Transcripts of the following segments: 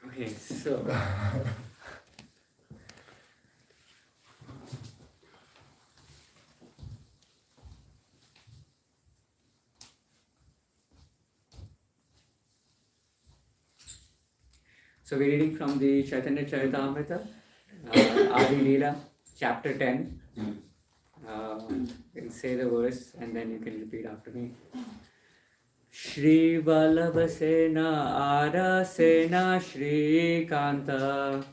Okay, so we're reading from the Chaitanya Charitamrita, Adi Leela, chapter 10. We'll say the verse and then you can repeat after me. Shri Vallabha Sena Ara Sena Shri Kanta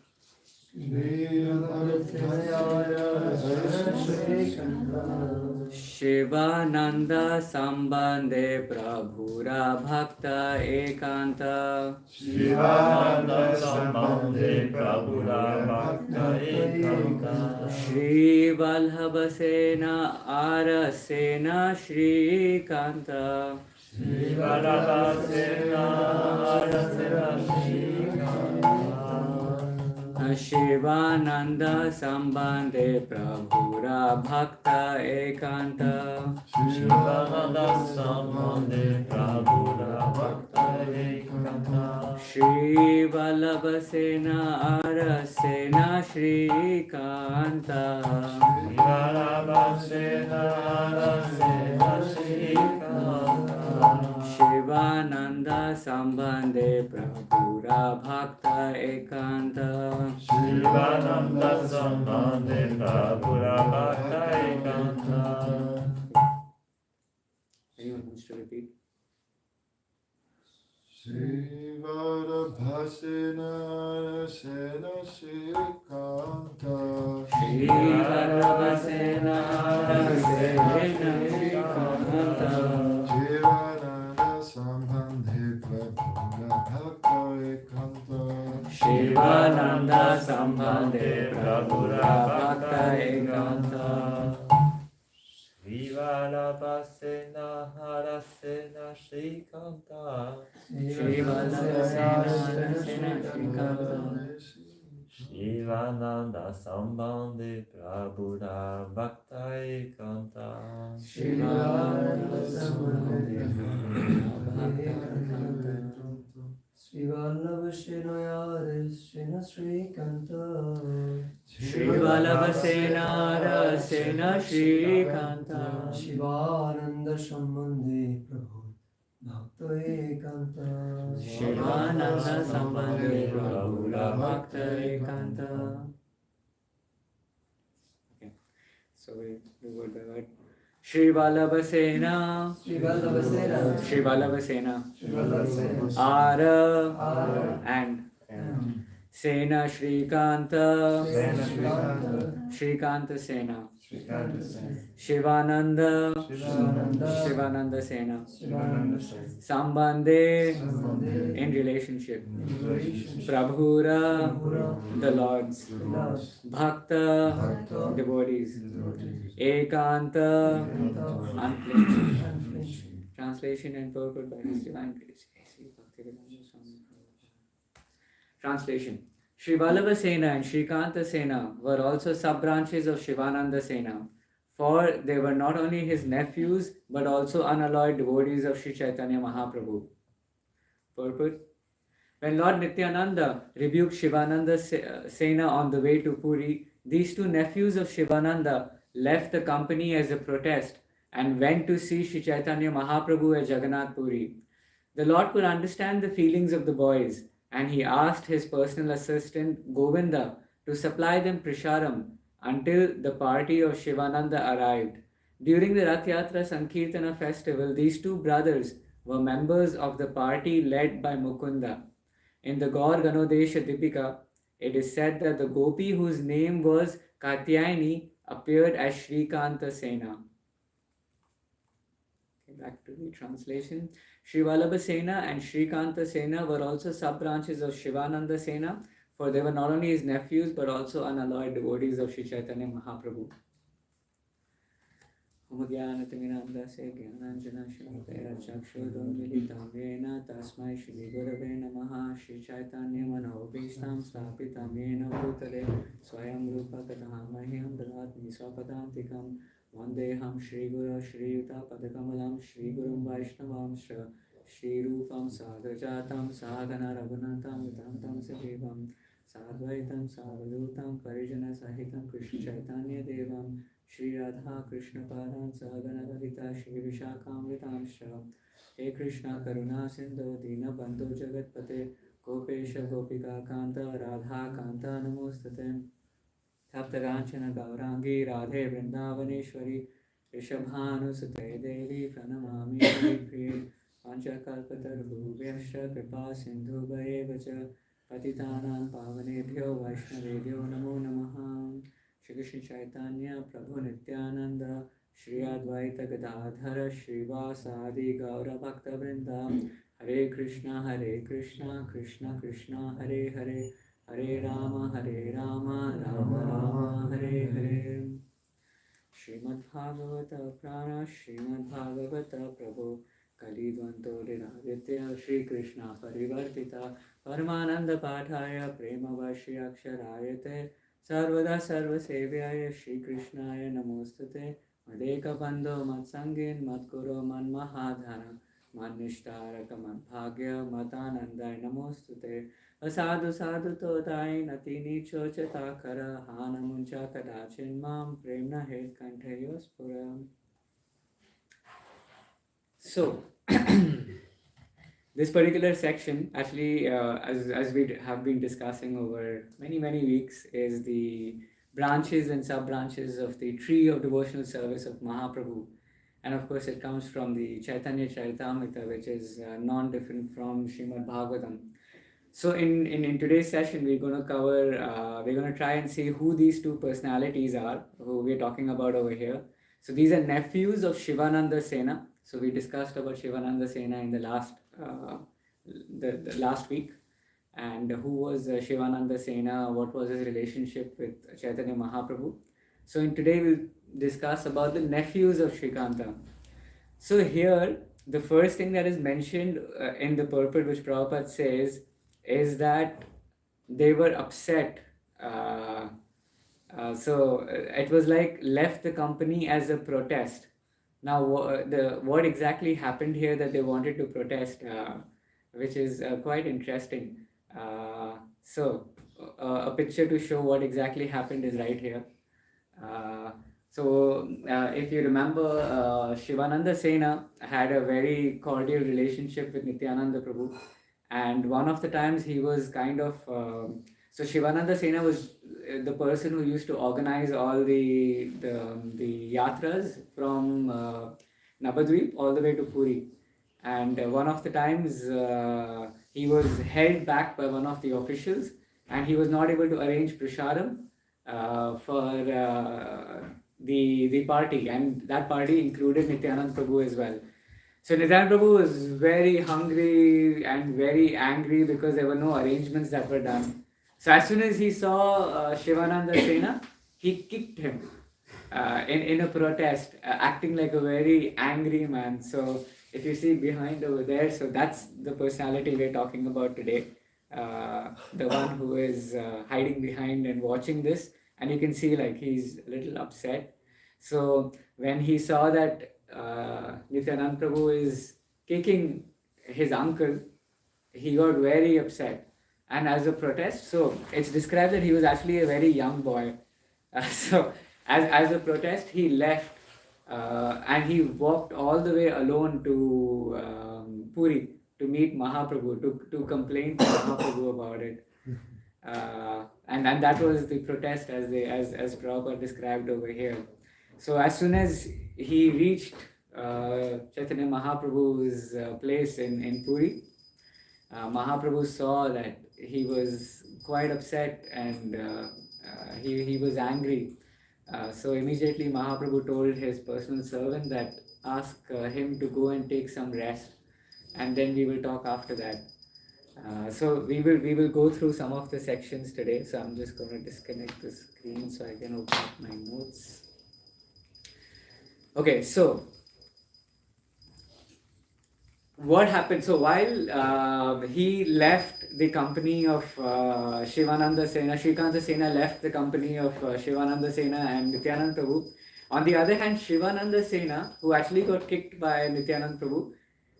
Shivananda Sambandhe Prabhura Bhakta Ekanta Shivananda Sambandhe Prabhura Bhakta Ekanta Shri Vallabha Sena Ara Sena Shri Kanta Shri Vallabha Sena Ara Sena Shri Kanta Shivananda Sambandhe Prabhura Bhakta Ekanta Shivananda Sambandhe Prabhura Bhakta Ekanta Shri Vallabha Sena Ara Sena Shri Kanta Shri Vallabha Sena Ara Sena Shri Kanta Shivananda Sambandhe Prabhura Bhakta Ekanta Shivananda Sambandhe Prabhura Bhakta Ekanta. Anyone wants to repeat? Shri Vallabha Sena Sena Shri Kanta Shri Vallabha Sena Sena Shri Kanta Shivananda Sambandhe Prabhura Bhakta Ekanta Shivananda Sambandhe Prabhura Bhakta Ekanta Shri Vallabha Sena Hara Sena Shri Kanta Shri Vallabha Sena Sena Shri Kanta Shivananda Sambandhe Prabhura Bhakta Ekanta Shivananda Sambandhe Prabhura Bhakta Ekanta Shri Vallabha Sena Yara Sena Shri Kanta Shri Vallabha Sena Sena Shri Kanta Shivananda Sambandhe Prabhu Bhakta Ekanta Shivananda Sambandhe Prabhura Bhakta Ekanta. Okay, so we go by word. Shri Vallabha Sena Shri Vallabha Sena Shri Vallabha Sena Shri Vallabha Sena Ara and Sena Shri Kanta Sena Shri Kanta Shri Kanta Sena Kanta Sena Shivananda Shivananda Shivananda Sena Shivananda Sena Sambandhe Sambandhe in relationship relationship Prabhura Prabhura the Lords Lord Bhakta Bhakta devotees devotees Ekanta Ekanta unflinching. unflinching. Translation and purport by His Divine Grace. Translation. Sri Vallabha Sena and Shrikanta Sena were also sub-branches of Shivananda Sena, for they were not only his nephews but also unalloyed devotees of Sri Chaitanya Mahaprabhu. Purport: when Lord Nityananda rebuked Shivananda Sena on the way to Puri, these two nephews of Shivananda left the company as a protest and went to see Sri Chaitanya Mahaprabhu at Jagannath Puri. The Lord could understand the feelings of the boys, and he asked his personal assistant Govinda to supply them prasharam until the party of Shivananda arrived. During the Rath Yatra Sankirtana festival, these two brothers were members of the party led by Mukunda. In the Gaur Ganodesha Dipika, it is said that the gopi whose name was Katyayani appeared as Shrikanta Sena. Back to the translation. Sri Vallabha Sena and Shrikanta Sena were also sub-branches of Shivananda Sena, for they were not only his nephews but also unalloyed devotees of Sri Chaitanya Mahaprabhu. Om Jnanatimidandasya Jnananjanashalakaya Chakshudamilitam Yena Tasmai Shri Gurave Namaha Shri Chaitanya Manobhishtam Stapitam Yena Bhutale Swayam Rupa Katahamahyam Dadatmi Swapadantikam Vandeham Shri Guru Shri Yuta Padakamalam Shri Gurum Vaishnavam Shri Rupam Sadhajatam Sadhana Raghunantam Vidantam Sajivam Sadvaitam Savadutam Parijana Sahitam Krishna Chaitanya Devam Shri Radha Krishna Padan Sadhana Gadita Shri Vishakam He Krishna Karuna Sindhu Dina Bandhu Jagat Pate Gopesha Gopika Kanta Radha Kanta Namostate Taptaganchana Gaurangi Radhe Vrindavaneshwari Rishabhanusute Devi Pranamami Priya Panchakalpatarubhyascha Kripa Sindhu Bhayevacha Patitanam Pavanebhyo Vaishnavebhyo Namo Namaha Shri Krishna Chaitanya Prabhu Nityananda Shri Advaita Gadadhara Shri Vasadi Gaura Bhakta Vrinda Hare Krishna Krishna Krishna Hare Hare Hare Rama Rama Rama Hare Hare Srimad Bhagavata Prana Srimad Bhagavata Prabhu Kalidvanto Liraditya Shri Krishna Parivartita Paramananda Pathaya Prema Vashi Aksharayate Sarvada Sarva Sevyaya Shri Krishnaya Namostate Madeka Bando Matsangin Matkuro Man Mahadhana Manishtaraka Madbhagya Matanandai Namostate Asadu Sadhu Todai Natini Chochata Kara Hana Muncha Kadachin Mam Premna Het Kantayos Puram. So, this particular section, actually, as we have been discussing over many weeks, is the branches and sub-branches of the tree of devotional service of Mahaprabhu. And of course, it comes from the Chaitanya Charitamrita, which is non-different from Srimad Bhagavatam. So in today's session, we're going to cover, we're going to try and see who these two personalities are, who we're talking about over here. So these are nephews of Shivananda Sena. So we discussed about Shivananda Sena in the last the last week, and who was Shivananda Sena, what was his relationship with Chaitanya Mahaprabhu. So in today we'll discuss about the nephews of Shrikanta. So here, the first thing that is mentioned in the purport which Prabhupada says is that they were upset. So it was like left the company as a protest. Now, what exactly happened here that they wanted to protest, which is quite interesting. So a picture to show what exactly happened is right here. So if you remember, Shivananda Sena had a very cordial relationship with Nityananda Prabhu, and one of the times he was kind of so Shivananda Sena was the person who used to organize all the yatras from Navadvip all the way to Puri, and one of the times he was held back by one of the officials, and he was not able to arrange prasadam for the party, and that party included Nityananda Prabhu as well. So Nityananda Prabhu was very hungry and very angry because there were no arrangements that were done. So as soon as he saw Shivananda Sena, he kicked him in a protest, acting like a very angry man. So if you see behind over there, so that's the personality we're talking about today. the one who is hiding behind and watching this, and you can see like he's a little upset. So when he saw that Nityanand Prabhu is kicking his uncle, he got very upset. And as a protest, so it's described that he was actually a very young boy. So as a protest, he left and he walked all the way alone to Puri to meet Mahaprabhu, to complain to Mahaprabhu about it. And that was the protest as Prabhupada described over here. So as soon as he reached Chaitanya Mahaprabhu's place in Puri, Mahaprabhu saw that he was quite upset and he was angry. So immediately Mahaprabhu told his personal servant that ask him to go and take some rest, and then we will talk after that. So we will go through some of the sections today. So I'm just going to disconnect the screen so I can open up my notes. Okay, so what happened? So while he left the company of Shivananda Sena, Shrikanta Sena left the company of Shivananda Sena and Nityanand Prabhu. On the other hand, Shivananda Sena, who actually got kicked by Nityanand Prabhu,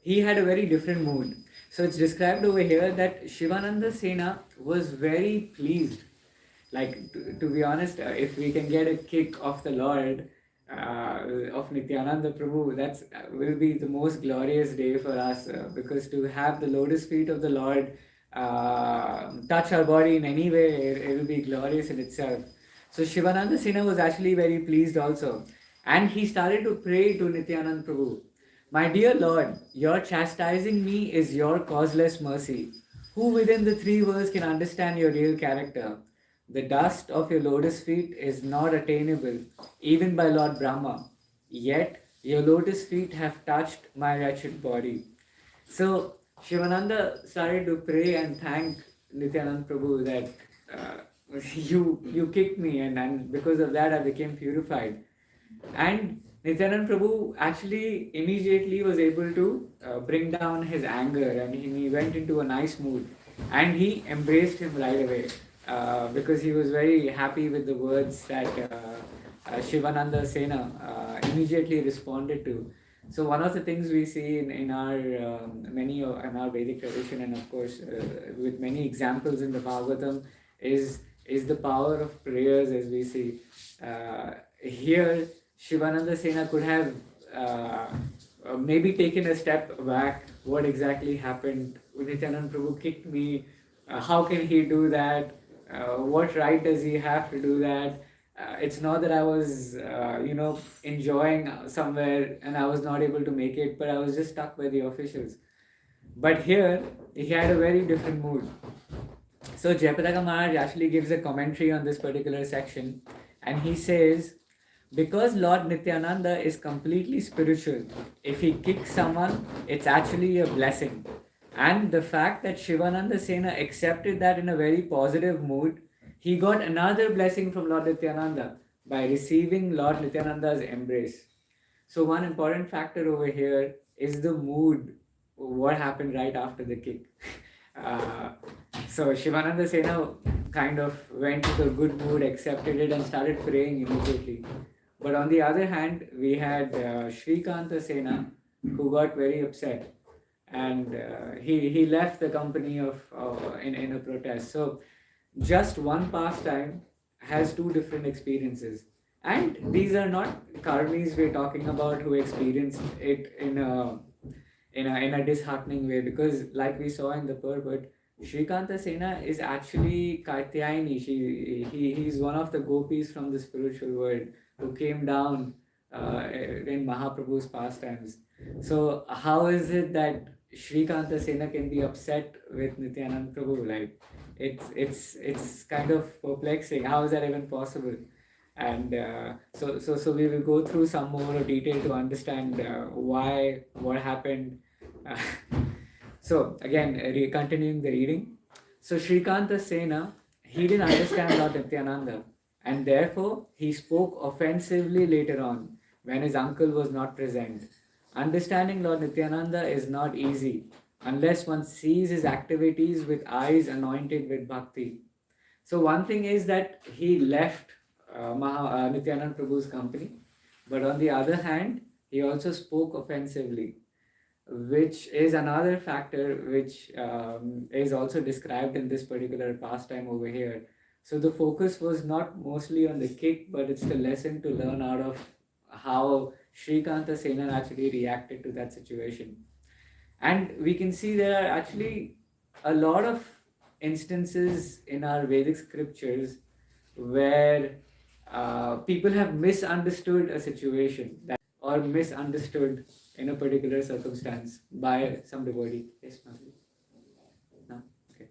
he had a very different mood. So it's described over here that Shivananda Sena was very pleased. Like, to be honest, if we can get a kick of the Lord, of Nityananda Prabhu, that will be the most glorious day for us, because to have the lotus feet of the Lord touch our body in any way, it will be glorious in itself. So Shivananda Sena was actually very pleased also, and he started to pray to Nityananda Prabhu. My dear Lord, your chastising me is your causeless mercy. Who within the three worlds can understand your real character? The dust of your lotus feet is not attainable even by Lord Brahma. Yet your lotus feet have touched my wretched body. So Shivananda started to pray and thank Nityanand Prabhu that you kicked me, and because of that I became purified. And Nityanand Prabhu actually immediately was able to bring down his anger, and he went into a nice mood, and he embraced him right away. Because he was very happy with the words that Shivananda Sena immediately responded to. So one of the things we see in our in our Vedic tradition, and of course with many examples in the Bhagavatam, is the power of prayers, as we see. Here, Shivananda Sena could have maybe taken a step back. What exactly happened? Nityanand Prabhu kicked me. How can he do that? What right does he have to do that? It's not that I was, enjoying somewhere and I was not able to make it, but I was just stuck by the officials. But here, he had a very different mood. So Jayapataka Maharaj actually gives a commentary on this particular section, and he says, because Lord Nityananda is completely spiritual, if he kicks someone, it's actually a blessing. And the fact that Shivananda Sena accepted that in a very positive mood, he got another blessing from Lord Nityananda by receiving Lord Nityananda's embrace. So one important factor over here is the mood, what happened right after the kick. So Shivananda Sena kind of went into a good mood, accepted it, and started praying immediately. But on the other hand, we had Shrikanta Sena, who got very upset, and he left the company of in a protest. So just one pastime has two different experiences, and these are not karmis we're talking about who experienced it in a disheartening way, because like we saw in the purport, Shrikanta Sena is actually Katyayani. He's one of the gopis from the spiritual world who came down in Mahaprabhu's pastimes. So how is it that Shrikanta Sena can be upset with Nityanand Prabhu? Like, it's kind of perplexing. How is that even possible? And so we will go through some more detail to understand what happened. So again, continuing the reading. So Shrikanta Sena, he didn't understand Lord Nityananda, and therefore he spoke offensively later on when his uncle was not present. Understanding Lord Nityananda is not easy. unless one sees his activities with eyes anointed with bhakti. So one thing is that he left Nityananda Prabhu's company, but on the other hand, he also spoke offensively, which is another factor which is also described in this particular pastime over here. So the focus was not mostly on the kick, but it's the lesson to learn out of how Shrikanta Sena actually reacted to that situation. And we can see there are actually a lot of instances in our Vedic scriptures where people have misunderstood a situation or misunderstood in a particular circumstance by some devotee. Yes, Madhuri? No? Okay.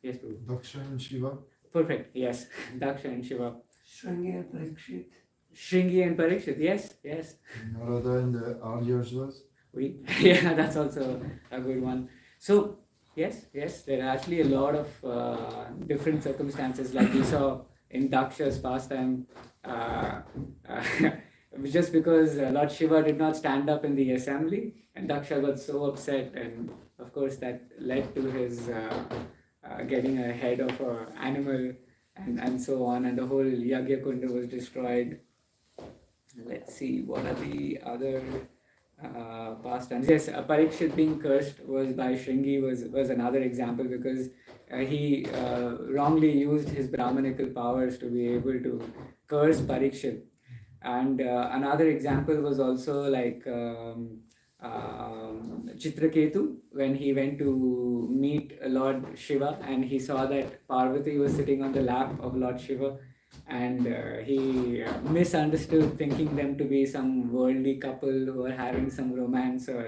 Yes, Prabhu. Daksha and Shiva. Perfect. Yes. Daksha and Shiva. Shringi and Parikshit. Shringi and Parikshit. Yes, yes. Narada and the Aryas was. Yeah, that's also a good one. So, yes, there are actually a lot of different circumstances, like we saw in Daksha's pastime. Just because Lord Shiva did not stand up in the assembly, and Daksha got so upset, and of course that led to his getting a head of an animal, and so on, and the whole Yagya Kunda was destroyed. Let's see, what are the other pastimes? Yes, Parikshit being cursed was by Shringi was another example, because he wrongly used his Brahmanical powers to be able to curse Parikshit. And another example was also like Chitraketu, when he went to meet Lord Shiva and he saw that Parvati was sitting on the lap of Lord Shiva, and he misunderstood, thinking them to be some worldly couple who were having some romance or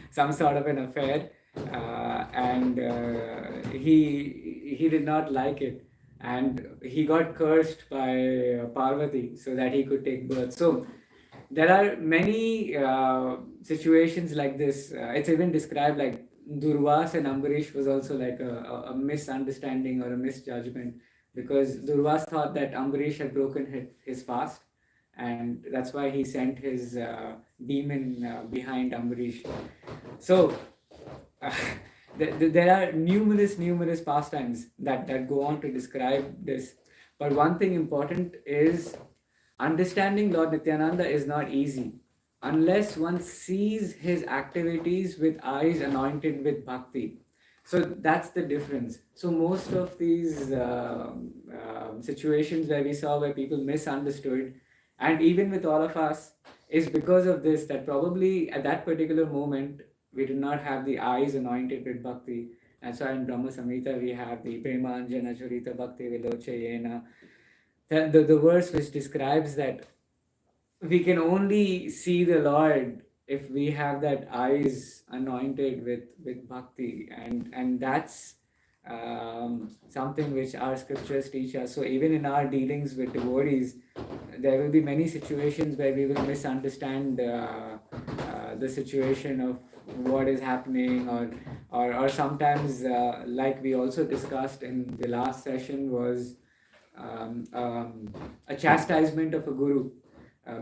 some sort of an affair, and he did not like it, and he got cursed by Parvati so that he could take birth. So there are many situations like this. It's even described like Durvas and Ambarish was also like a misunderstanding or a misjudgment, because Durvas thought that Ambarish had broken his fast, and that's why he sent his demon behind Ambarish. So there are numerous pastimes that go on to describe this. But one thing important is understanding Lord Nityananda is not easy unless one sees his activities with eyes anointed with bhakti. So that's the difference. So most of these situations where we saw where people misunderstood, and even with all of us, is because of this, that probably at that particular moment we did not have the eyes anointed with bhakti. And so in Brahma Samhita we have the Prema Anjana Churita Bhakti Vilochayena, the verse which describes that we can only see the Lord if we have that eyes anointed with bhakti, and that's something which our scriptures teach us. So even in our dealings with devotees, there will be many situations where we will misunderstand the situation of what is happening, or sometimes like we also discussed in the last session was a chastisement of a guru.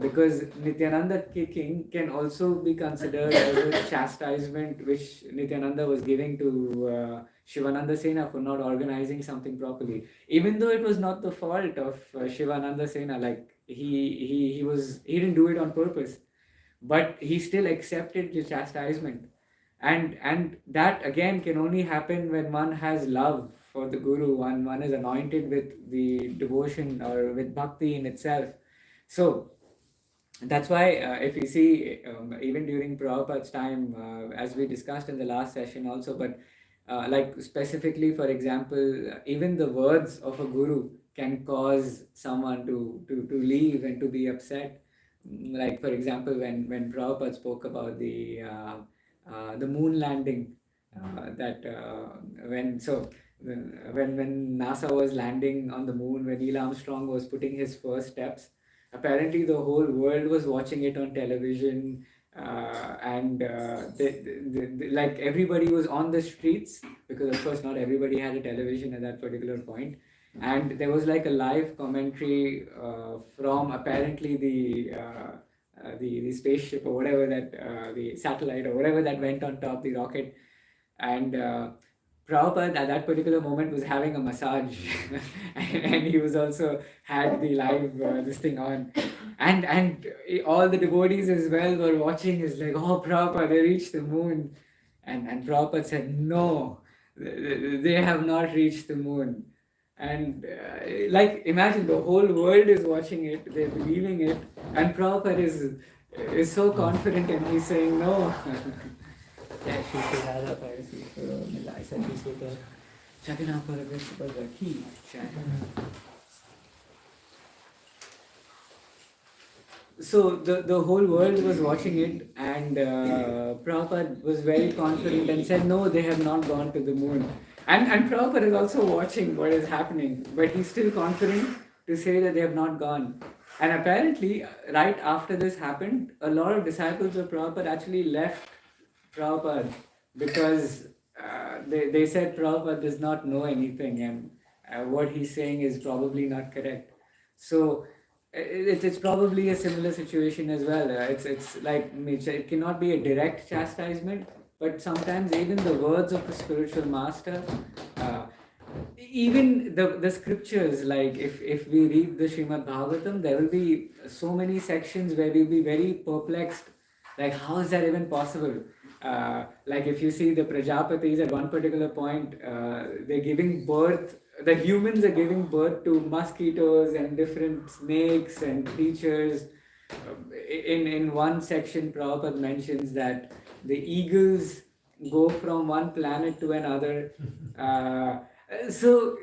Because Nityananda kicking can also be considered as a chastisement which Nityananda was giving to Shivananda Sena for not organizing something properly, even though it was not the fault of Shivananda Sena. Like he didn't do it on purpose, but he still accepted the chastisement, and that again can only happen when one has love for the guru, one is anointed with the devotion or with bhakti in itself. So that's why if you see even during Prabhupada's time, as we discussed in the last session also, but like specifically, for example, even the words of a guru can cause someone to leave and to be upset. Like for example, when Prabhupada spoke about the moon landing, that when NASA was landing on the moon, when Neil Armstrong was putting his first steps, apparently the whole world was watching it on television, and like everybody was on the streets, because of course not everybody had a television at that particular point, and there was like a live commentary from apparently the spaceship or whatever that, the satellite or whatever that went on top, the rocket. And Prabhupada at that particular moment was having a massage and he was also had the live this thing on, and all the devotees as well were watching. Is like, oh Prabhupada, they reached the moon, and Prabhupada said, no, they have not reached the moon. And like, imagine the whole world is watching it, they're believing it, and Prabhupada is so confident, and he's saying no. Jai Shri Shri Radha Parisisvara Mandir. I said this with the Jagannath Bhagavat Ki Jai. So the whole world was watching it, and Prabhupada was very confident and said, no, they have not gone to the moon. And Prabhupada is also watching what is happening, but he's still confident to say that they have not gone. And apparently, right after this happened, a lot of disciples of Prabhupada actually left Prabhupada because they said Prabhupada does not know anything, and what he's saying is probably not correct. So it's probably a similar situation as well. It's like, it cannot be a direct chastisement, but sometimes even the words of a spiritual master, even the scriptures, like if we read the Srimad Bhagavatam, there will be so many sections where we'll be very perplexed, like how is that even possible? Like if you see the Prajapatis at one particular point, they're giving birth, the humans are giving birth to mosquitoes and different snakes and creatures. In one section, Prabhupada mentions that the eagles go from one planet to another. So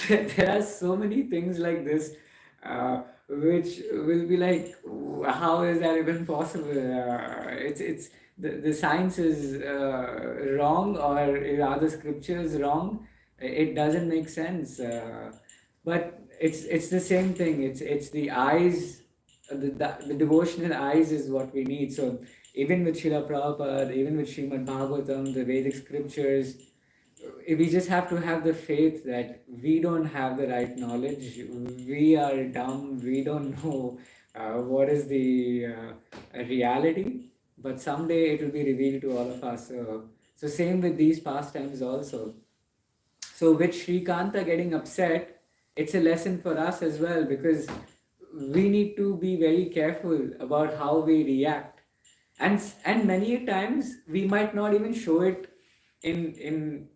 there are so many things like this, which will be like, how is that even possible? It's the science is wrong, or are the scriptures wrong? It doesn't make sense. But it's the same thing. It's the eyes, the devotional eyes is what we need. So even with Srila Prabhupada, even with Srimad Bhagavatam, the Vedic scriptures, we just have to have the faith that we don't have the right knowledge. We are dumb. We don't know what is the reality. But someday it will be revealed to all of us. So same with these pastimes also. So with Shrikanta getting upset, it's a lesson for us as well, because we need to be very careful about how we react. And many times we might not even show it in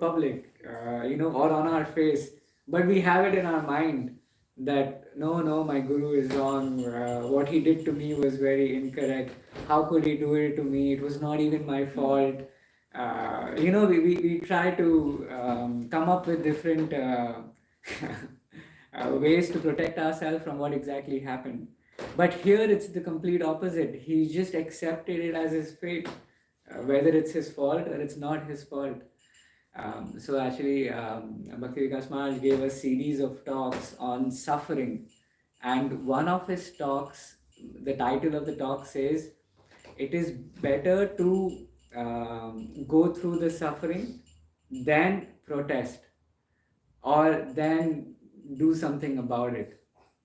public, or on our face, but we have it in our mind that no, my guru is wrong. What he did to me was very incorrect. How could he do it to me? It was not even my fault. We try to come up with different ways to protect ourselves from what exactly happened. But here it's the complete opposite. He just accepted it as his fate, whether it's his fault or it's not his fault. So actually, Bhakti Vikas Maharaj gave a series of talks on suffering, and one of his talks, the title of the talk says, it is better to go through the suffering than protest, or then do something about it.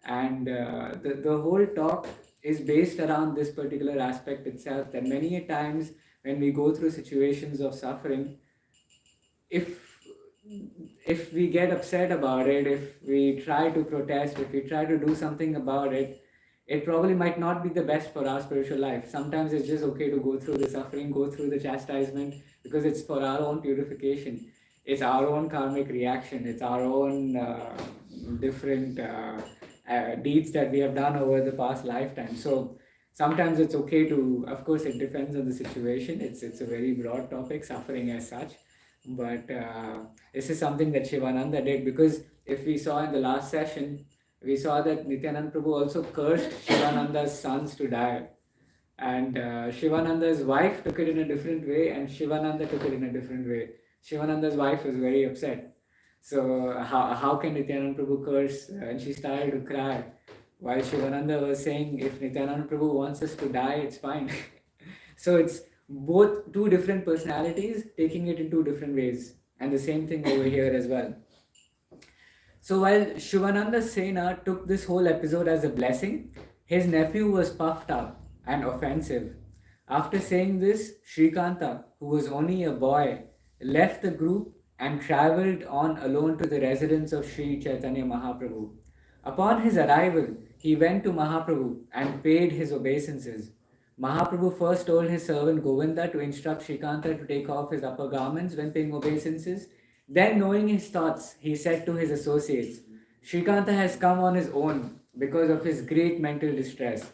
And the whole talk is based around this particular aspect itself, that many a times when we go through situations of suffering, if we get upset about it, if we try to protest, if we try to do something about it, it probably might not be the best for our spiritual life. Sometimes it's just okay to go through the suffering, go through the chastisement, because it's for our own purification. It's our own karmic reaction. It's our own different deeds that we have done over the past lifetime. So sometimes it's okay to, of course, it depends on the situation. It's a very broad topic, suffering as such. But this is something that Shivananda did, because if we saw in the last session, we saw that Nityananda Prabhu also cursed Shivananda's sons to die. And Shivananda's wife took it in a different way, and Shivananda took it in a different way. Shivananda's wife was very upset. So how can Nityananda Prabhu curse? And she started to cry. While Shivananda was saying, if Nityananda Prabhu wants us to die, it's fine. So it's both two different personalities taking it in two different ways. And the same thing over here as well. So while Shivananda Sena took this whole episode as a blessing, his nephew was puffed up. and offensive. After saying this, Shrikanta, who was only a boy, left the group and travelled on alone to the residence of Sri Chaitanya Mahaprabhu. Upon his arrival, he went to Mahaprabhu and paid his obeisances. Mahaprabhu first told his servant Govinda to instruct Shrikanta to take off his upper garments when paying obeisances. Then, knowing his thoughts, he said to his associates, Shrikanta has come on his own because of his great mental distress.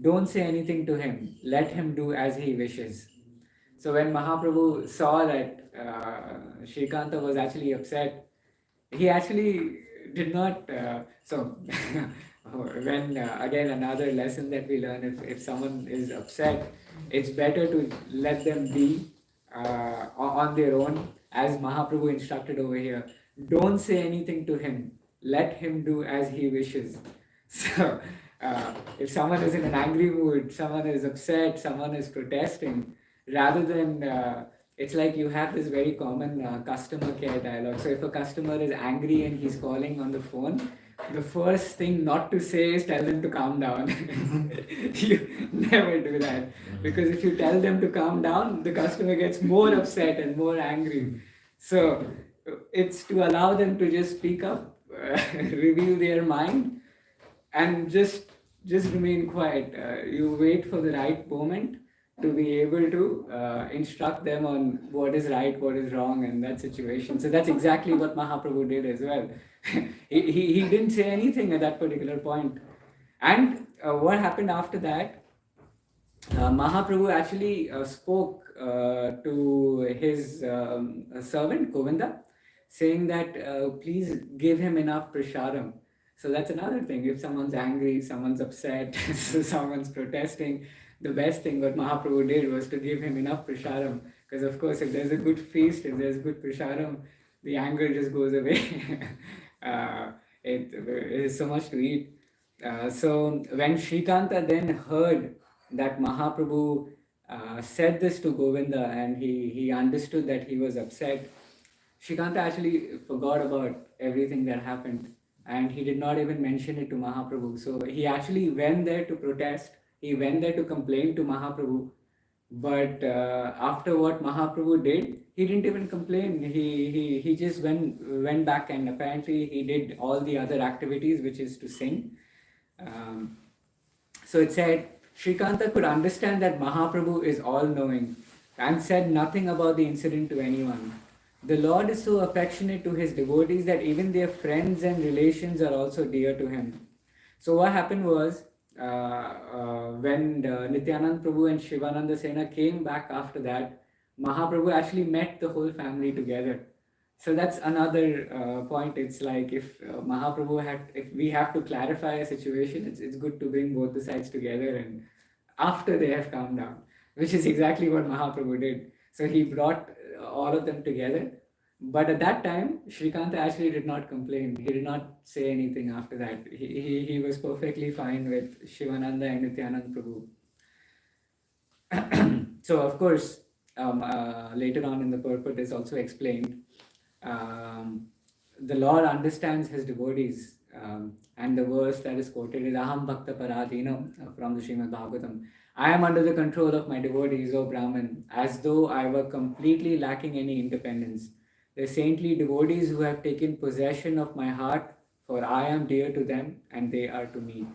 Don't say anything to him. Let him do as he wishes. So when Mahaprabhu saw that Shrikanta was actually upset, he actually did not. So when again another lesson that we learn: if someone is upset, it's better to let them be on their own, as Mahaprabhu instructed over here. Don't say anything to him. Let him do as he wishes. So, if someone is in an angry mood, someone is upset, someone is protesting, rather than it's like you have this very common customer care dialogue. So, if a customer is angry and he's calling on the phone, the first thing not to say is tell them to calm down. You never do that, because if you tell them to calm down, the customer gets more upset and more angry. So, it's to allow them to just speak up, reveal their mind, and just remain quiet. You wait for the right moment to be able to instruct them on what is right, what is wrong in that situation. So that's exactly what Mahaprabhu did as well. he didn't say anything at that particular point. And what happened after that, Mahaprabhu actually spoke to his servant Govinda, saying that please give him enough prasadam. So that's another thing. If someone's angry, someone's upset, someone's protesting, the best thing what Mahaprabhu did was to give him enough prasadam. Because of course, if there's a good feast, if there's good prasadam, the anger just goes away. It is so much to eat. So when Shrikanta then heard that Mahaprabhu said this to Govinda, and he understood that he was upset, Shrikanta actually forgot about everything that happened, and he did not even mention it to Mahaprabhu. So he actually went there to protest, he went there to complain to Mahaprabhu, but after what Mahaprabhu did, he didn't even complain. He just went back, and apparently he did all the other activities, which is to sing. So it said, Shrikanta could understand that Mahaprabhu is all-knowing and said nothing about the incident to anyone. The Lord is so affectionate to his devotees that even their friends and relations are also dear to him. So what happened was, when Nityanand Prabhu and Shivananda Sena came back after that, Mahaprabhu actually met the whole family together. So that's another point. It's like if if we have to clarify a situation, it's good to bring both the sides together and after they have calmed down, which is exactly what Mahaprabhu did. So he brought all of them together. But at that time, Shrikanta actually did not complain. He did not say anything after that. He was perfectly fine with Shivananda and Nityanand Prabhu. So of course, later on in the purport is also explained, the Lord understands his devotees, and the verse that is quoted is Aham Bhakta Paradhinam from the Srimad Bhagavatam. I am under the control of my devotees, O Brahman, as though I were completely lacking any independence. The saintly devotees who have taken possession of my heart, for I am dear to them and they are to me.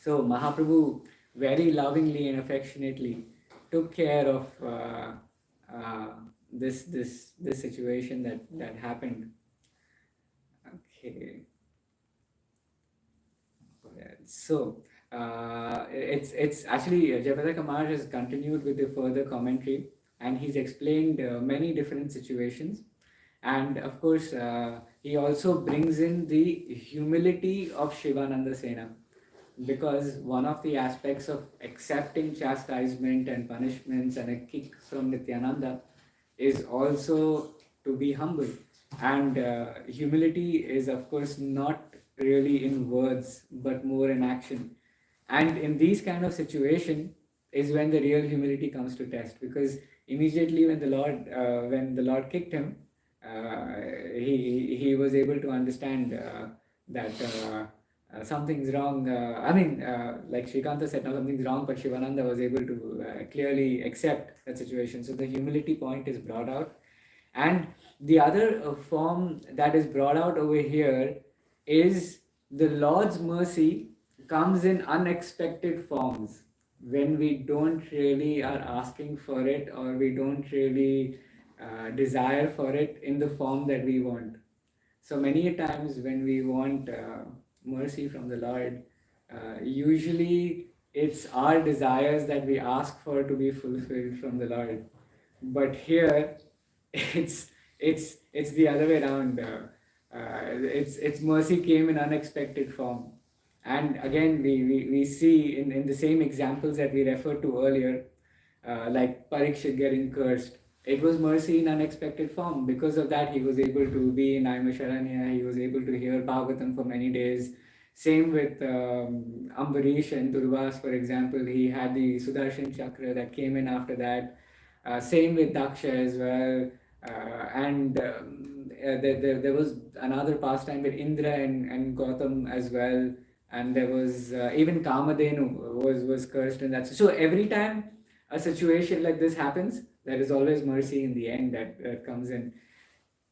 So Mahaprabhu very lovingly and affectionately took care of this situation that happened. Okay. So it's actually Jayapataka Maharaj has continued with the further commentary, and he's explained many different situations, and of course he also brings in the humility of Shivananda Sena, because one of the aspects of accepting chastisement and punishments and a kick from Nityananda is also to be humble, and humility is of course not really in words but more in action. And in these kind of situation is when the real humility comes to test, because immediately when the Lord kicked him, he was able to understand that something's wrong. Like Shrikanta said, no, something's wrong, but Shivananda was able to clearly accept that situation. So the humility point is brought out. And the other form that is brought out over here is the Lord's mercy comes in unexpected forms when we don't really are asking for it, or we don't really desire for it in the form that we want. So many a times when we want mercy from the Lord, usually it's our desires that we ask for to be fulfilled from the Lord. But here, it's the other way around. It's mercy came in unexpected form. And again, we see in the same examples that we referred to earlier, like Parikshit getting cursed. It was mercy in unexpected form. Because of that, he was able to be in Aimasharanya. He was able to hear Bhagavatam for many days. Same with Ambarish and Durvas, for example. He had the Sudarshan Chakra that came in after that. Same with Daksha as well. There was another pastime with Indra and Gautam as well. And there was even Kamadhenu was cursed in that. So every time a situation like this happens, there is always mercy in the end that comes in.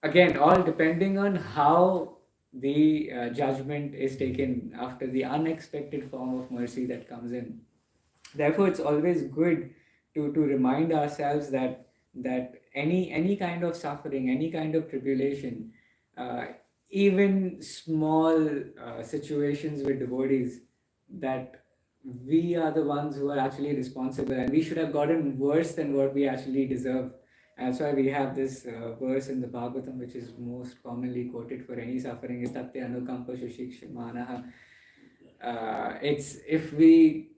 Again, all depending on how the judgment is taken after the unexpected form of mercy that comes in. Therefore, it's always good to remind ourselves that any kind of suffering, any kind of tribulation, even small situations with devotees, that we are the ones who are actually responsible, and we should have gotten worse than what we actually deserve. That's why we have this verse in the Bhagavatam, which is most commonly quoted for any suffering, is Tatya Anukampa Shukshikshmanaha. It's if we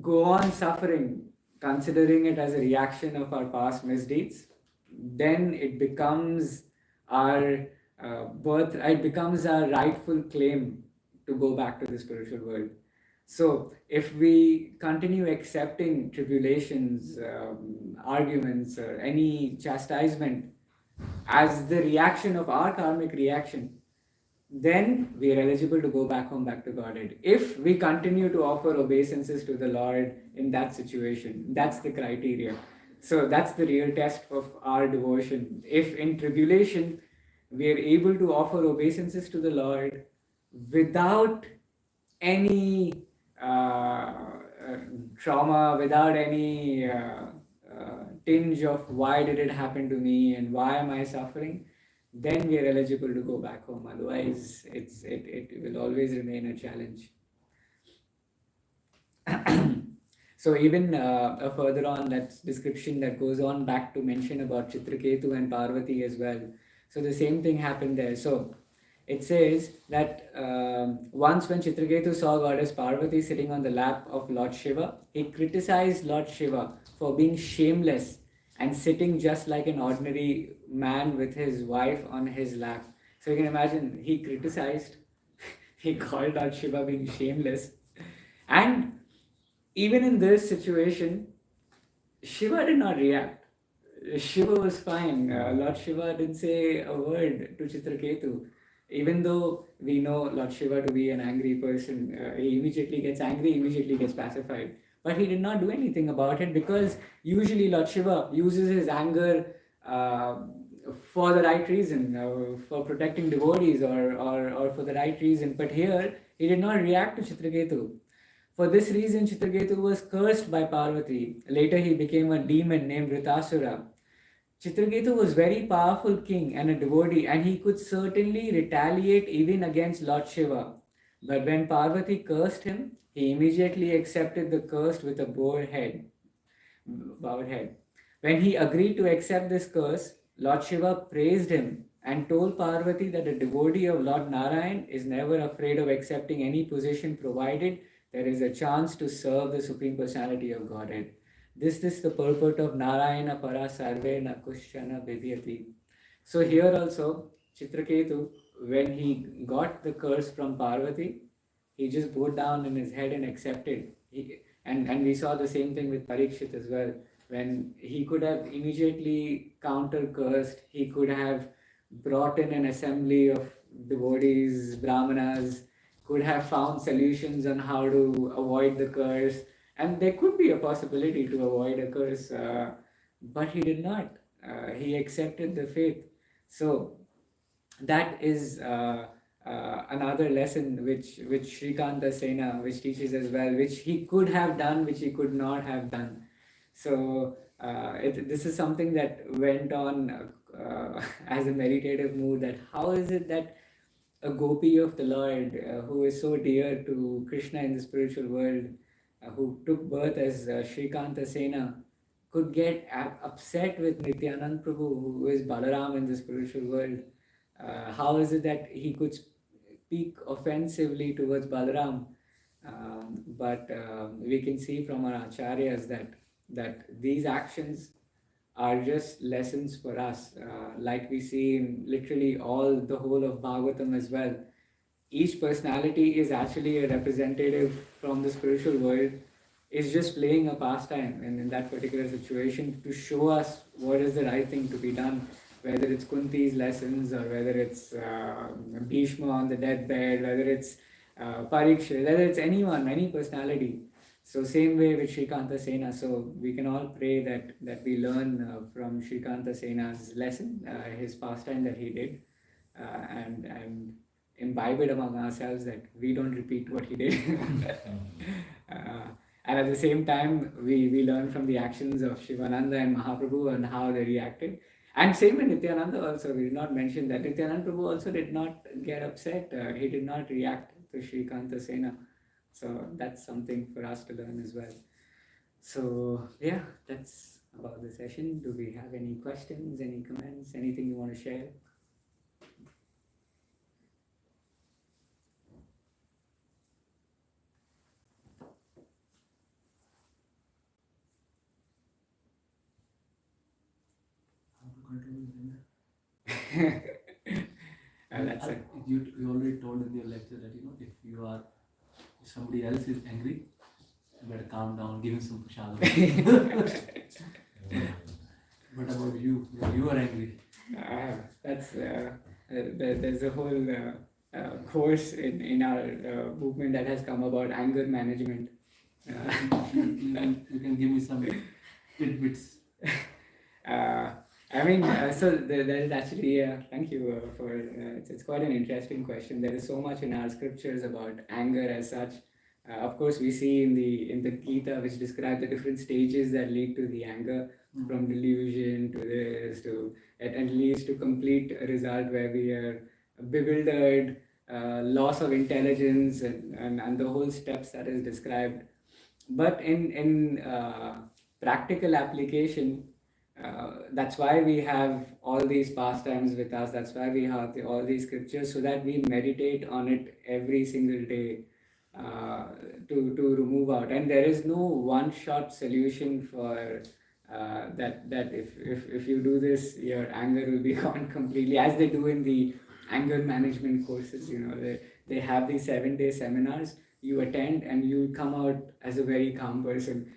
go on suffering, considering it as a reaction of our past misdeeds, then it becomes our it becomes our rightful claim to go back to the spiritual world. So if we continue accepting tribulations, arguments, or any chastisement as the reaction of our karmic reaction, then we are eligible to go back home, back to Godhead. If we continue to offer obeisances to the Lord in that situation, that's the criteria. So that's the real test of our devotion. If in tribulation we are able to offer obeisances to the Lord without any trauma, without any tinge of why did it happen to me and why am I suffering, then we are eligible to go back home. Otherwise, it will always remain a challenge. So even further on, that description that goes on back to mention about Chitraketu and Parvati as well. So the same thing happened there. So it says that once when Chitraketu saw goddess Parvati sitting on the lap of Lord Shiva, he criticized Lord Shiva for being shameless and sitting just like an ordinary man with his wife on his lap. So you can imagine, he criticized, he called Lord Shiva being shameless. And even in this situation, Shiva did not react. Shiva was fine. Lord Shiva didn't say a word to Chitraketu. Even though we know Lord Shiva to be an angry person, he immediately gets angry, immediately gets pacified. But he did not do anything about it, because usually Lord Shiva uses his anger for the right reason, for protecting devotees or for the right reason. But here, he did not react to Chitraketu. For this reason, Chitraketu was cursed by Parvati. Later, he became a demon named Ritasura. Chitraketu was very powerful king and a devotee, and he could certainly retaliate even against Lord Shiva. But when Parvati cursed him, he immediately accepted the curse with a bowed head. When he agreed to accept this curse, Lord Shiva praised him and told Parvati that a devotee of Lord Narayan is never afraid of accepting any position provided there is a chance to serve the Supreme Personality of Godhead. This is the purport of Narayana para sarve na kushana bidhyati. So here also, Chitraketu, when he got the curse from Parvati, he just bowed down in his head and accepted. And we saw the same thing with Parikshit as well. When he could have immediately counter-cursed, he could have brought in an assembly of devotees, brahmanas, could have found solutions on how to avoid the curse, and there could be a possibility to avoid a curse, but he did not. He accepted the faith. So that is another lesson which Shrikanta Sena, which teaches as well, which he could have done, which he could not have done. So this is something that went on as a meditative mood, that how is it that a gopi of the Lord, who is so dear to Krishna in the spiritual world, who took birth as Shrikanta Sena, could get upset with Nityanand Prabhu, who is Balaram in the spiritual world. How is it that he could speak offensively towards Balaram? But we can see from our acharyas that these actions are just lessons for us, like we see in literally the whole of Bhagavatam as well. Each personality is actually a representative from the spiritual world, is just playing a pastime in that particular situation to show us what is the right thing to be done, whether it's Kunti's lessons or whether it's Bhishma on the deathbed, whether it's Parikshit, whether it's anyone, any personality. So same way with Shrikanta Sena. So we can all pray that we learn from Shrikanta Sena's lesson, his pastime that he did, and imbibe it among ourselves, that we don't repeat what he did. And at the same time, we learn from the actions of Shivananda and Mahaprabhu and how they reacted. And same with Nityananda also. We did not mention that Nityananda Prabhu also did not get upset. He did not react to Shrikanta Sena. So that's something for us to learn as well. So yeah, that's about the session. Do we have any questions, any comments, anything you want to share? That's it. You already told in your lecture that if somebody else is angry, you better calm down, give him some prasad. What about you? You are angry. That's there's a whole course in our movement that has come about anger management. You can give me some tidbits. I mean, so there is actually, thank you for, it's quite an interesting question. There is so much in our scriptures about anger as such. Of course, we see in the Gita, which describe the different stages that lead to the anger, from delusion to this, and leads to complete result where we are bewildered, loss of intelligence, and the whole steps that is described. But in practical application, that's why we have all these pastimes with us. That's why we have all these scriptures, so that we meditate on it every single day to remove out. And there is no one-shot solution for that. If you do this, your anger will be gone completely, as they do in the anger management courses. They have these 7-day seminars. You attend and you come out as a very calm person.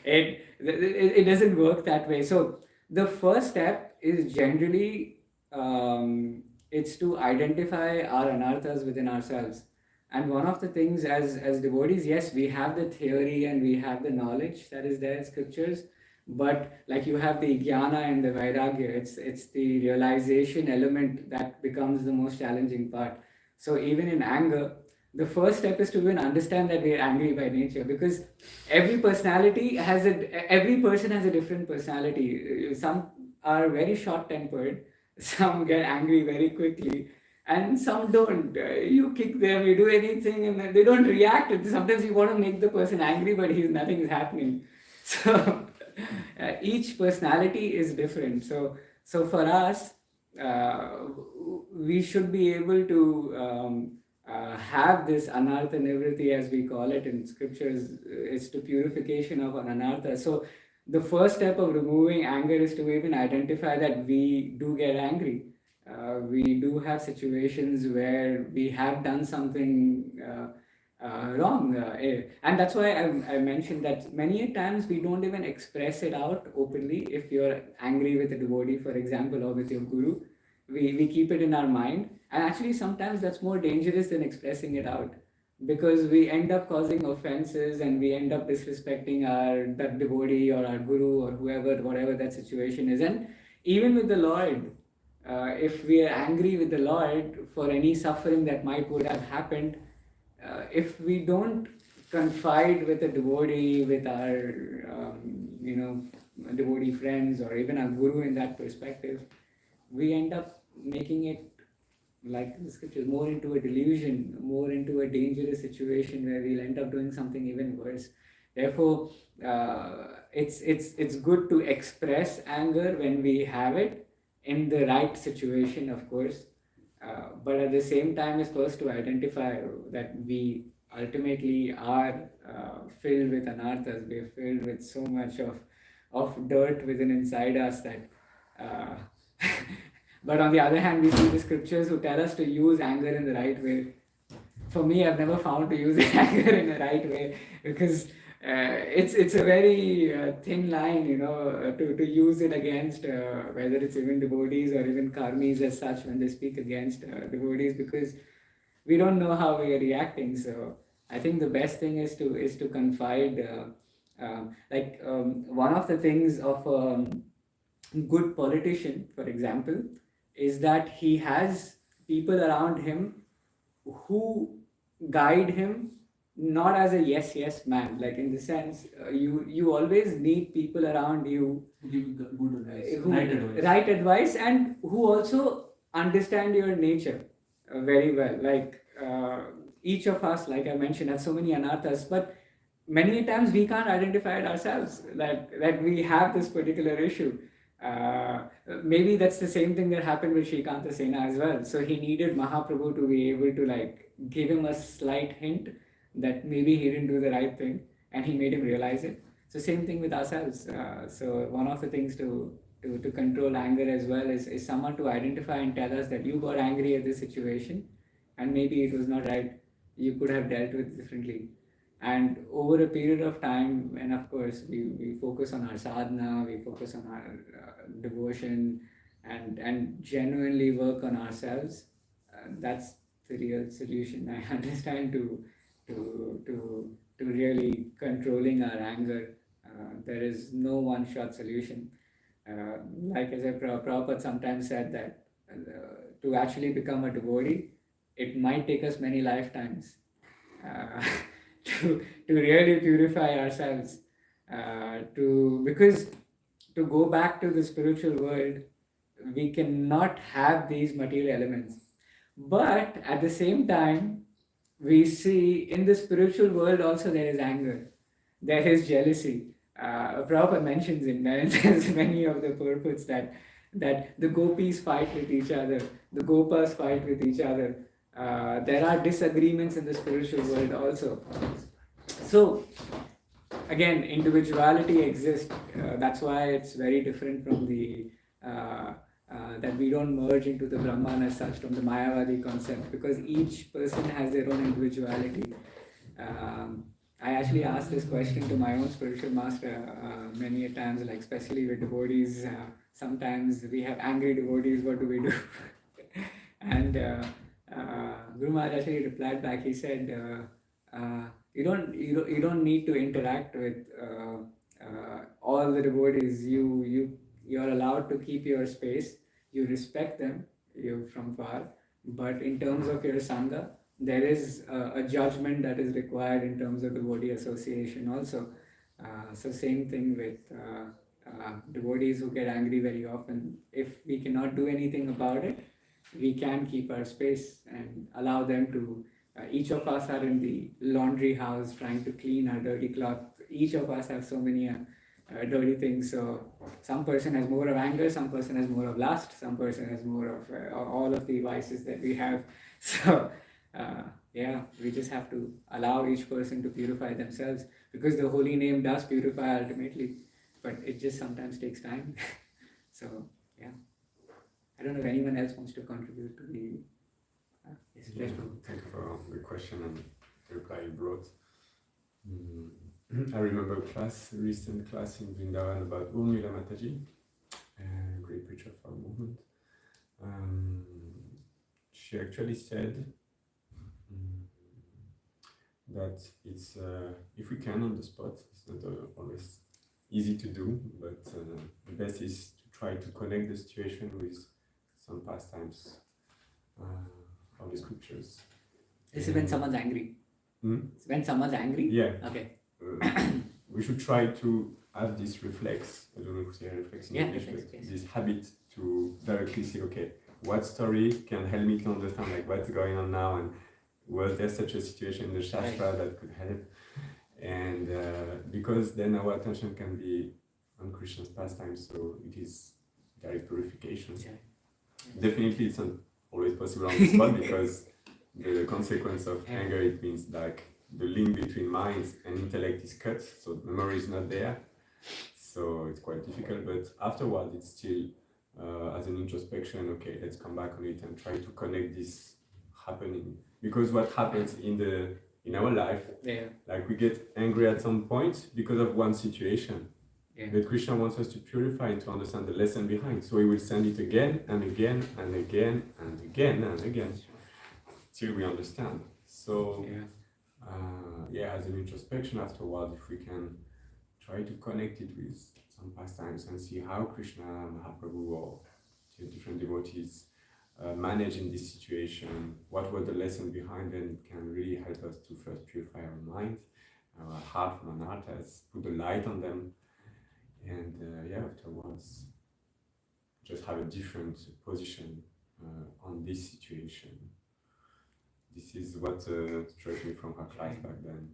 It doesn't work that way. So the first step is generally it's to identify our anarthas within ourselves. And one of the things as devotees, yes, we have the theory and we have the knowledge that is there in scriptures, but like you have the jnana and the vairagya, it's the realization element that becomes the most challenging part. So even in anger, the first step is to even understand that we are angry by nature, because every person has a different personality. Some are very short-tempered, some get angry very quickly, and some don't. You kick them, you do anything, and they don't react. Sometimes you want to make the person angry, but nothing is happening. So each personality is different. So for us, we should be able to have this anartha nivritti, as we call it in scriptures. It's the purification of an anartha. So the first step of removing anger is to even identify that we do get angry. We do have situations where we have done something wrong. And that's why I mentioned that many times we don't even express it out openly. If you're angry with a devotee, for example, or with your guru, we keep it in our mind, and actually sometimes that's more dangerous than expressing it out, because we end up causing offenses and we end up disrespecting that devotee or our guru or whoever, whatever that situation is. And even with the Lord, if we are angry with the Lord for any suffering that would have happened, if we don't confide with a devotee, with our devotee friends or even our guru in that perspective, we end up making it, like the scriptures, more into a delusion, more into a dangerous situation where we'll end up doing something even worse. Therefore, it's good to express anger when we have it in the right situation, of course. But at the same time, it's first to identify that we ultimately are filled with anarthas. We are filled with so much of dirt within inside us that. But on the other hand, we see the scriptures who tell us to use anger in the right way. For me, I've never found to use anger in the right way, because it's a very thin line, to use it against whether it's even devotees or even karmis as such when they speak against devotees, because we don't know how we are reacting. So I think the best thing is to confide. One of the things of a good politician, for example, is that he has people around him who guide him, not as a yes man, like in the sense you always need people around you Give good advice, who, right advice. right advice, and who also understand your nature very well. Like each of us, like I mentioned, have so many anarthas, but many times we can't identify it ourselves, that we have this particular issue. Maybe that's the same thing that happened with Shrikanta Sena as well. So he needed Mahaprabhu to be able to give him a slight hint that maybe he didn't do the right thing, and he made him realize it. So same thing with ourselves. So one of the things to control anger as well is someone to identify and tell us that you got angry at this situation, and maybe it was not right. You could have dealt with it differently. And over a period of time, and of course we focus on our sadhana, we focus on our devotion, and genuinely work on ourselves, that's the real solution, I understand, to really controlling our anger. There is no one-shot solution. Like as Prabhupada sometimes said that to actually become a devotee, it might take us many lifetimes. To really purify ourselves, because to go back to the spiritual world, we cannot have these material elements. But at the same time, we see in the spiritual world also there is anger, there is jealousy. Prabhupada mentions in many of the purports that the gopis fight with each other, the gopas fight with each other. There are disagreements in the spiritual world also. So again, individuality exists. That's why it's very different from the that we don't merge into the Brahman as such from the Mayavadi concept, because each person has their own individuality. I actually asked this question to my own spiritual master many a times, like especially with devotees. Sometimes we have angry devotees. What do we do? And Guru Maharaj actually replied back. He said, "You don't need to interact with all the devotees. You're allowed to keep your space. You respect them. You from far. But in terms of your sangha, there is a judgment that is required in terms of devotee association also. So same thing with devotees who get angry very often. If we cannot do anything about it, we can keep our space and allow them to. Each of us are in the laundry house trying to clean our dirty cloth. Each of us have so many dirty things. So some person has more of anger, some person has more of lust, some person has more of all of the vices that we have. So we just have to allow each person to purify themselves, because the holy name does purify ultimately, but it just sometimes takes time. So I don't know if anyone else wants to contribute to the Yes, thank you for the question and the reply you brought. I remember a recent class in Vrindavan about Urmila Mataji, a great preacher of our movement. she actually said that it's if we can on the spot, it's not always easy to do, but the best is to try to connect the situation with some pastimes of the scriptures. This is when someone's angry. It's when someone's angry? Yeah. Okay. We should try to have this reflex, I don't know if you say reflex in English, reflex, but yes. this habit to directly say, okay, what story can help me to understand like what's going on now, and was there such a situation in the Shastra that could help? And because then our attention can be on Krishna's pastime, so it is direct purification. Definitely it's not always possible on the spot because the consequence of anger, it means like the link between minds and intellect is cut, so memory is not there, so it's quite difficult, but afterwards it's still as an introspection, okay, let's come back on it and try to connect this happening, because what happens in our life, like we get angry at some point because of one situation, but Krishna wants us to purify and to understand the lesson behind, so he will send it again and again and again and again and again till we understand. So as an introspection afterward, if we can try to connect it with some pastimes and see how Krishna, Mahaprabhu, or different devotees manage in this situation, what were the lessons behind them, it can really help us to first purify our mind, our heart from anarthas, put the light on them, and afterwards just have a different position on this situation. This is what struck me from her class back then.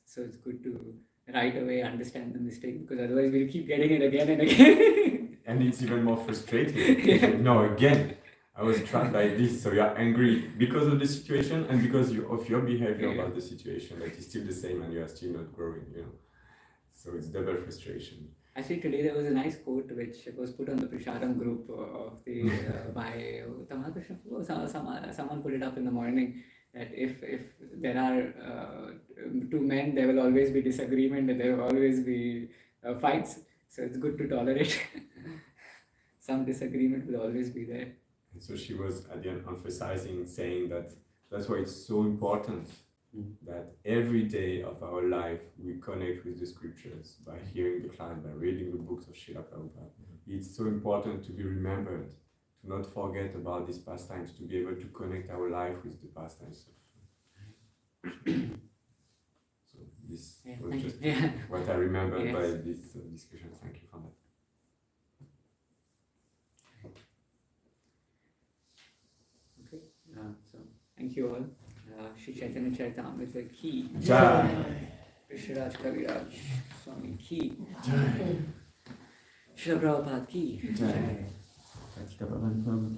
So it's good to right away understand the mistake, because otherwise we'll keep getting it again and again. And it's even more frustrating. No, again, I was trapped by this, so you're angry because of the situation and because of your behavior about the situation that is still the same and you are still not growing, So it's double frustration. Actually, today there was a nice quote which was put on the Prashadam group of the by Tamal Krishna. Someone put it up in the morning that if there are two men, there will always be disagreement and there will always be fights. So it's good to tolerate. Some disagreement will always be there. And so she was at the end emphasizing, saying that that's why it's so important that every day of our life we connect with the scriptures by hearing the class, by reading the books of Srila Prabhupada. It's so important to be remembered, to not forget about these pastimes, to be able to connect our life with the pastimes. So this was just what I remembered by this discussion. Thank you for that. Okay, so thank you all. Shri Chaitanya Charitamrita ki Jai. Krishraj Kaviraj Swami ki Jai. Srila Prabhupada ki Patita Pavana prabhu.